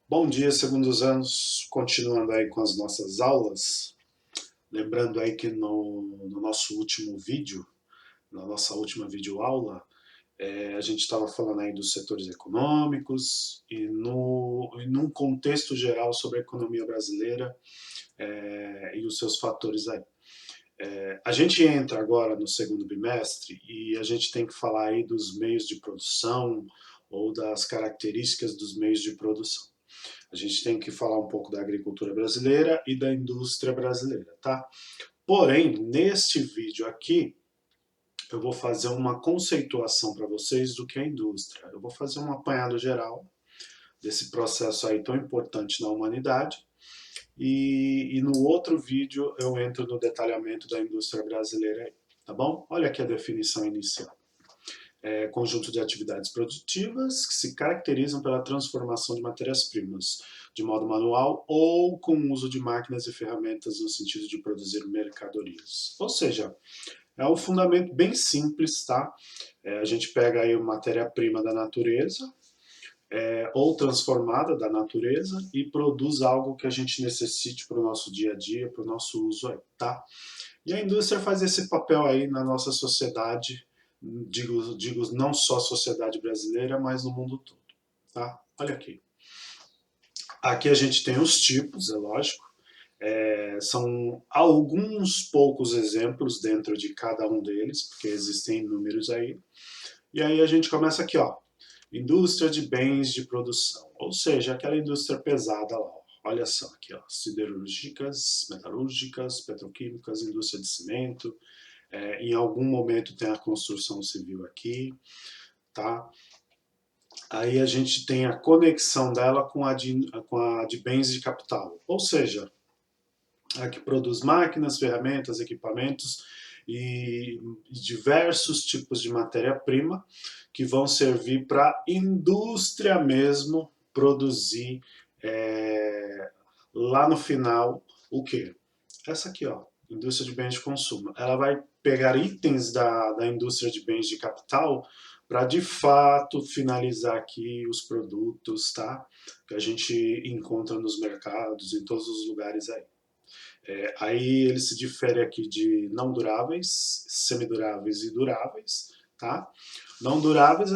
Bom dia, segundos anos, continuando aí com as nossas aulas. Lembrando aí que no nosso último vídeo, na nossa última videoaula, a gente estava falando aí dos setores econômicos e num contexto geral sobre a economia brasileira e os seus fatores aí. A gente entra agora no segundo bimestre e a gente tem que falar aí dos meios de produção ou das características dos meios de produção. A gente tem que falar um pouco da agricultura brasileira e da indústria brasileira, tá? Porém, neste vídeo aqui, eu vou fazer uma conceituação para vocês do que é a indústria. Eu vou fazer um apanhado geral desse processo aí tão importante na humanidade. E no outro vídeo eu entro no detalhamento da indústria brasileira aí, tá bom? Olha aqui a definição inicial. Conjunto de atividades produtivas que se caracterizam pela transformação de matérias-primas de modo manual ou com o uso de máquinas e ferramentas no sentido de produzir mercadorias. Ou seja, é um fundamento bem simples, tá? A gente pega aí uma matéria-prima da natureza, ou transformada da natureza e produz algo que a gente necessite para o nosso dia a dia, para o nosso uso aí, tá? E a indústria faz esse papel aí na nossa sociedade, digo não só sociedade brasileira, mas no mundo todo, tá? Olha aqui. Aqui a gente tem os tipos, é lógico. São alguns poucos exemplos dentro de cada um deles, porque existem inúmeros aí. E aí a gente começa aqui, ó. Indústria de bens de produção, ou seja, aquela indústria pesada lá. Ó. Olha só aqui, ó. Siderúrgicas, metalúrgicas, petroquímicas, indústria de cimento, em algum momento tem a construção civil aqui, tá? Aí a gente tem a conexão dela com a de bens de capital, ou seja, a que produz máquinas, ferramentas, equipamentos e diversos tipos de matéria-prima que vão servir para a indústria mesmo produzir lá no final o quê? Essa aqui, ó, indústria de bens de consumo. Ela vai pegar itens da indústria de bens de capital para de fato finalizar aqui os produtos, tá? Que a gente encontra nos mercados, em todos os lugares aí. Aí ele se difere aqui de não duráveis, semiduráveis e duráveis, tá? Não duráveis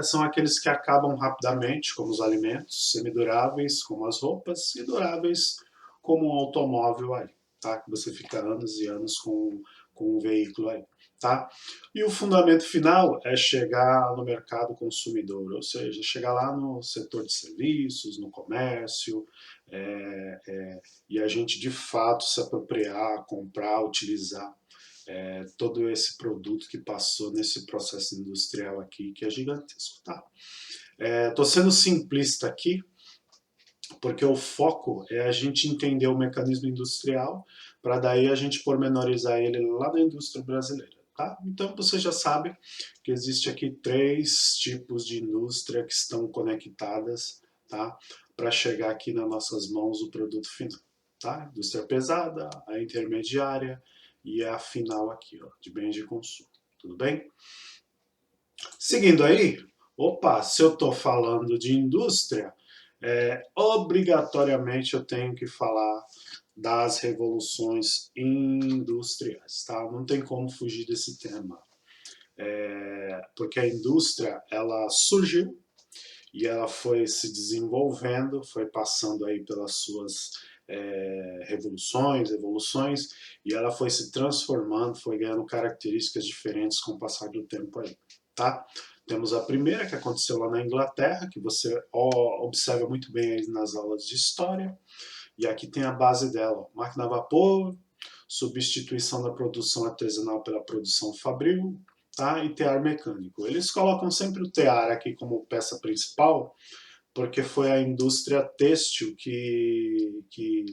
são aqueles que acabam rapidamente, como os alimentos, semiduráveis, como as roupas, e duráveis, como um automóvel aí, tá? Que você fica anos e anos com um veículo aí, tá? E o fundamento final é chegar no mercado consumidor, ou seja, chegar lá no setor de serviços, no comércio, e a gente de fato se apropriar, comprar, utilizar todo esse produto que passou nesse processo industrial aqui, que é gigantesco, tá? Estou sendo simplista aqui, porque o foco é a gente entender o mecanismo industrial, para daí a gente pormenorizar ele lá na indústria brasileira, tá? Então você já sabe que existe aqui 3 tipos de indústria que estão conectadas, tá? Para chegar aqui nas nossas mãos o produto final, tá? Indústria pesada, a intermediária e a final aqui, ó, de bens de consumo. Tudo bem? Seguindo aí, opa, se eu estou falando de indústria, obrigatoriamente eu tenho que falar das revoluções industriais, tá? Não tem como fugir desse tema, porque a indústria ela surgiu e ela foi se desenvolvendo, foi passando aí pelas suas revoluções, evoluções, e ela foi se transformando, foi ganhando características diferentes com o passar do tempo aí, tá? Temos a primeira que aconteceu lá na Inglaterra, que você observa muito bem aí nas aulas de história, e aqui tem a base dela, máquina a vapor, substituição da produção artesanal pela produção fabril, tá? E tear mecânico. Eles colocam sempre o tear aqui como peça principal, porque foi a indústria têxtil que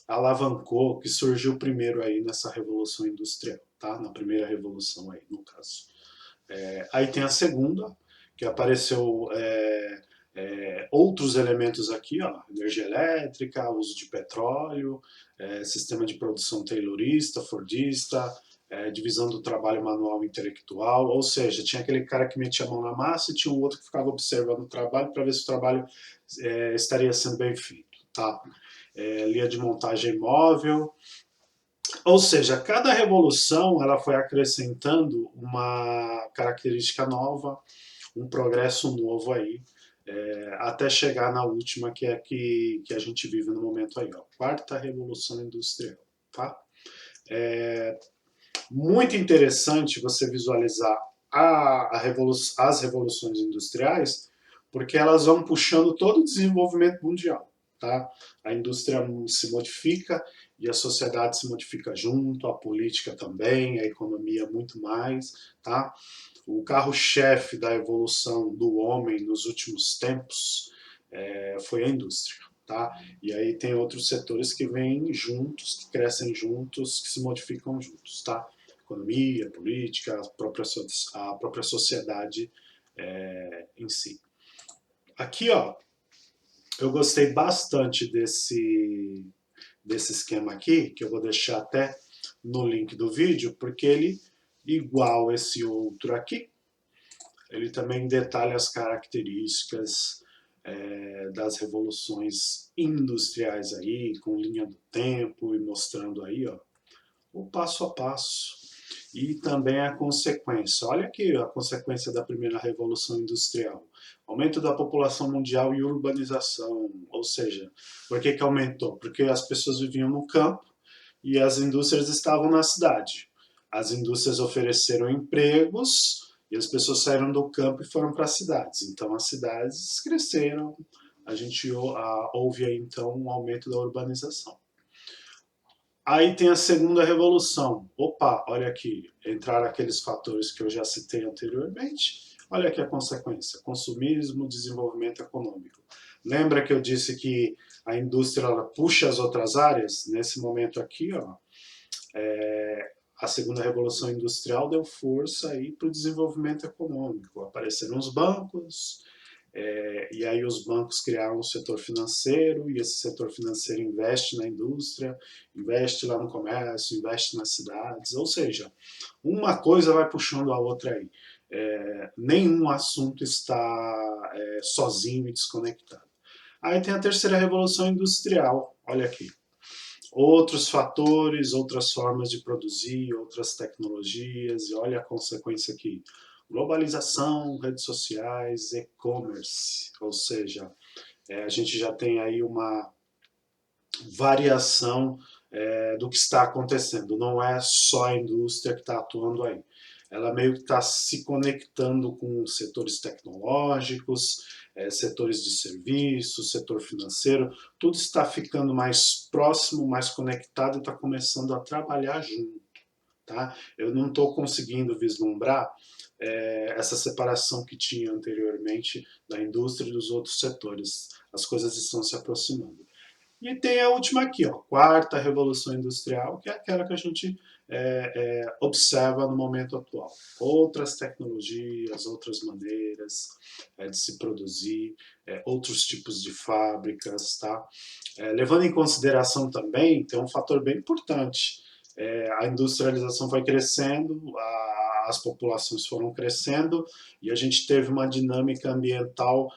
alavancou, que surgiu primeiro aí nessa revolução industrial, tá? Na primeira revolução aí, no caso. Aí tem a segunda, que apareceu outros elementos aqui, ó, energia elétrica, uso de petróleo, sistema de produção taylorista, fordista, divisão do trabalho manual e intelectual, ou seja, tinha aquele cara que metia a mão na massa e tinha um outro que ficava observando o trabalho para ver se o trabalho estaria sendo bem feito. Tá? Linha de montagem móvel, ou seja, cada revolução ela foi acrescentando uma característica nova, um progresso novo aí, até chegar na última que é que a gente vive no momento aí, ó, quarta revolução industrial, tá? Muito interessante você visualizar as revoluções industriais, porque elas vão puxando todo o desenvolvimento mundial, tá? A indústria se modifica e a sociedade se modifica junto, a política também, a economia muito mais, tá? O carro-chefe da evolução do homem nos últimos tempos foi a indústria, tá? E aí tem outros setores que vêm juntos, que crescem juntos, que se modificam juntos, tá? Economia, política, a própria sociedade em si. Aqui, ó, eu gostei bastante desse esquema aqui, que eu vou deixar até no link do vídeo, porque ele, igual esse outro aqui, ele também detalha as características das revoluções industriais aí, com linha do tempo e mostrando aí, ó, o passo a passo. E também a consequência. Olha aqui a consequência da primeira revolução industrial. Aumento da população mundial e urbanização. Ou seja, por que aumentou? Porque as pessoas viviam no campo e as indústrias estavam na cidade. As indústrias ofereceram empregos e as pessoas saíram do campo e foram para as cidades. Então as cidades cresceram. A gente houve aí então um aumento da urbanização. Aí tem a segunda revolução. Opa, olha aqui, entraram aqueles fatores que eu já citei anteriormente. Olha aqui a consequência: consumismo, desenvolvimento econômico. Lembra que eu disse que a indústria ela puxa as outras áreas? Nesse momento aqui, ó, a segunda revolução industrial deu força aí para o desenvolvimento econômico. Apareceram os bancos, e aí os bancos criaram um setor financeiro, e esse setor financeiro investe na indústria, investe lá no comércio, investe nas cidades, ou seja, uma coisa vai puxando a outra aí. Nenhum assunto está sozinho e desconectado. Aí tem a terceira revolução industrial, olha aqui. Outros fatores, outras formas de produzir, outras tecnologias, e olha a consequência aqui. Globalização, redes sociais, e-commerce, ou seja, a gente já tem aí uma variação do que está acontecendo. Não é só a indústria que está atuando aí. Ela meio que está se conectando com setores tecnológicos, setores de serviços, setor financeiro. Tudo está ficando mais próximo, mais conectado e está começando a trabalhar junto. Tá? Eu não estou conseguindo vislumbrar essa separação que tinha anteriormente da indústria e dos outros setores. As coisas estão se aproximando. E tem a última aqui, ó, quarta revolução industrial, que é aquela que a gente observa no momento atual. Outras tecnologias, outras maneiras de se produzir, outros tipos de fábricas, tá? Levando em consideração também, tem um fator bem importante. A industrialização foi crescendo, as populações foram crescendo e a gente teve uma dinâmica ambiental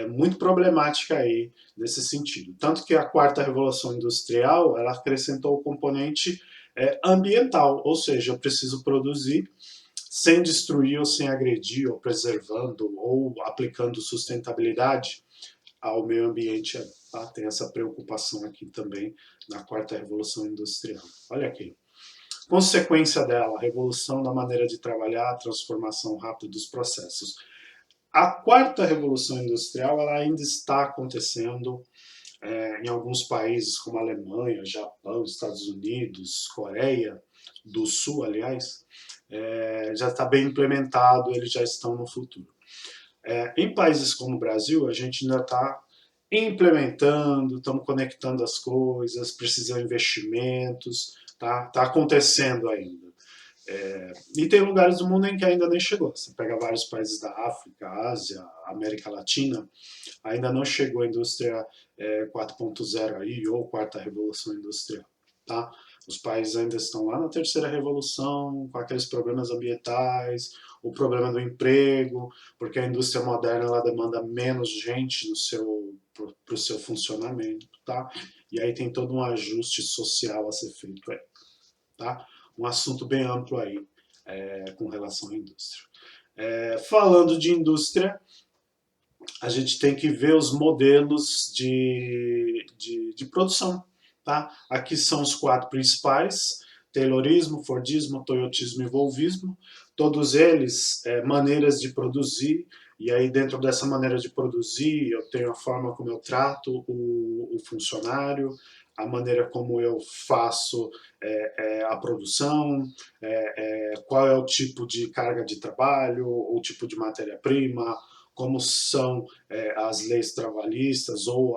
muito problemática aí nesse sentido. Tanto que a quarta revolução industrial ela acrescentou o componente ambiental, ou seja, eu preciso produzir sem destruir ou sem agredir, ou preservando ou aplicando sustentabilidade ao meio ambiente. Tá? Tem essa preocupação aqui também na quarta revolução industrial. Olha aqui. Consequência dela, revolução da maneira de trabalhar, transformação rápida dos processos. A quarta revolução industrial ela ainda está acontecendo em alguns países como Alemanha, Japão, Estados Unidos, Coreia do Sul, aliás, já está bem implementado, eles já estão no futuro. Em países como o Brasil, a gente ainda está implementando, estamos conectando as coisas, precisam de investimentos, tá acontecendo ainda. E tem lugares do mundo em que ainda nem chegou. Você pega vários países da África, Ásia, América Latina, ainda não chegou a indústria 4.0 aí, ou quarta revolução industrial. Tá? Os países ainda estão lá na terceira revolução, com aqueles problemas ambientais, o problema do emprego, porque a indústria moderna ela demanda menos gente no para o seu funcionamento, tá? E aí tem todo um ajuste social a ser feito aí, tá? Um assunto bem amplo aí com relação à indústria. Falando de indústria, a gente tem que ver os modelos de produção. Tá? Aqui são os 4 principais: Taylorismo, Fordismo, Toyotismo e Volvismo. Todos eles maneiras de produzir, e aí dentro dessa maneira de produzir eu tenho a forma como eu trato o funcionário, a maneira como eu faço a produção, qual é o tipo de carga de trabalho, o tipo de matéria-prima, como são as leis trabalhistas ou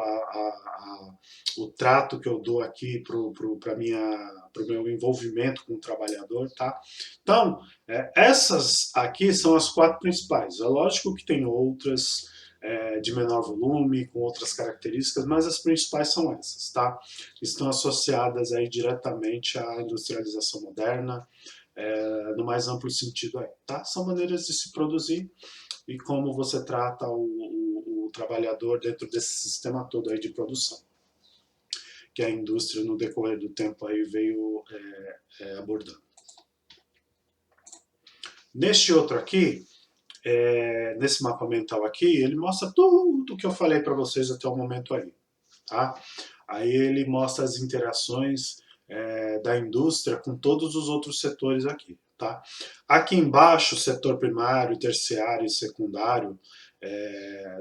o trato que eu dou aqui para o meu envolvimento com o trabalhador, tá? Então, essas aqui são as 4 principais. É lógico que tem outras de menor volume, com outras características, mas as principais são essas, tá? Estão associadas aí diretamente à industrialização moderna, no mais amplo sentido aí, tá? São maneiras de se produzir e como você trata o trabalhador dentro desse sistema todo aí de produção, que a indústria no decorrer do tempo aí veio abordando. Neste outro aqui, nesse mapa mental aqui, ele mostra tudo que eu falei para vocês até o momento aí, tá? Aí ele mostra as interações da indústria com todos os outros setores aqui, tá? Aqui embaixo, setor primário, terciário e secundário,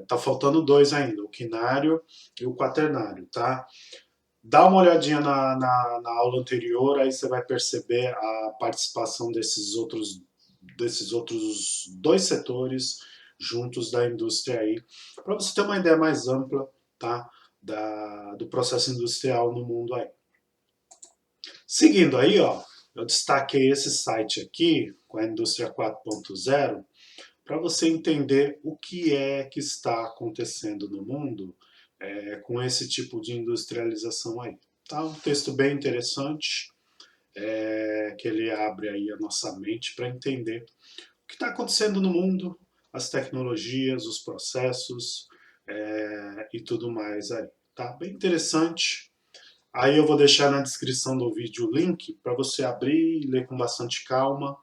tá faltando 2 ainda, o quinário e o quaternário, tá? Dá uma olhadinha na aula anterior, aí você vai perceber a participação desses outros 2 setores juntos da indústria aí, para você ter uma ideia mais ampla, tá? Do processo industrial no mundo aí. Seguindo aí, ó, eu destaquei esse site aqui, com a Indústria 4.0, para você entender o que é que está acontecendo no mundo com esse tipo de industrialização aí. Tá um texto bem interessante, que ele abre aí a nossa mente para entender o que está acontecendo no mundo, as tecnologias, os processos e tudo mais aí. Tá bem interessante. Aí eu vou deixar na descrição do vídeo o link para você abrir e ler com bastante calma.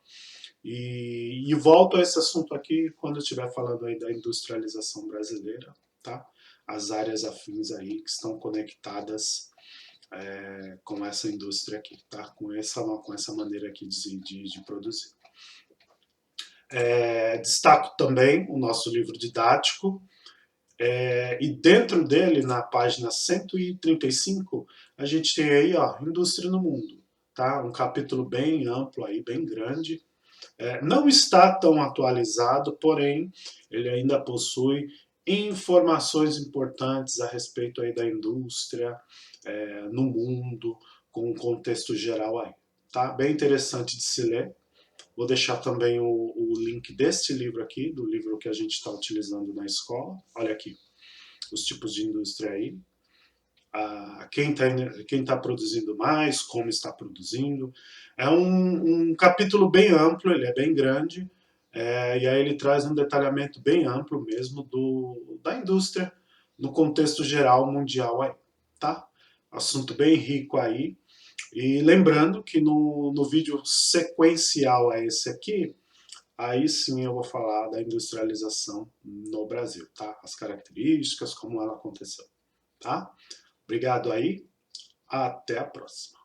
E volto a esse assunto aqui quando eu estiver falando aí da industrialização brasileira, tá? As áreas afins aí que estão conectadas com essa indústria aqui, tá? Com essa maneira aqui de produzir. Destaco também o nosso livro didático, e dentro dele, na página 135, a gente tem aí, ó, Indústria no Mundo, tá? Um capítulo bem amplo aí, bem grande. Não está tão atualizado, porém, ele ainda possui informações importantes a respeito aí da indústria no mundo, com um contexto geral aí. Tá? Bem interessante de se ler. Vou deixar também o link deste livro aqui, do livro que a gente está utilizando na escola. Olha aqui, os tipos de indústria aí. Quem tá produzindo mais, como está produzindo. É um capítulo bem amplo, ele é bem grande, e aí ele traz um detalhamento bem amplo mesmo da indústria no contexto geral mundial aí, tá? Assunto bem rico aí. E lembrando que no vídeo sequencial a esse aqui, aí sim eu vou falar da industrialização no Brasil, tá? As características, como ela aconteceu, tá? Obrigado aí, até a próxima.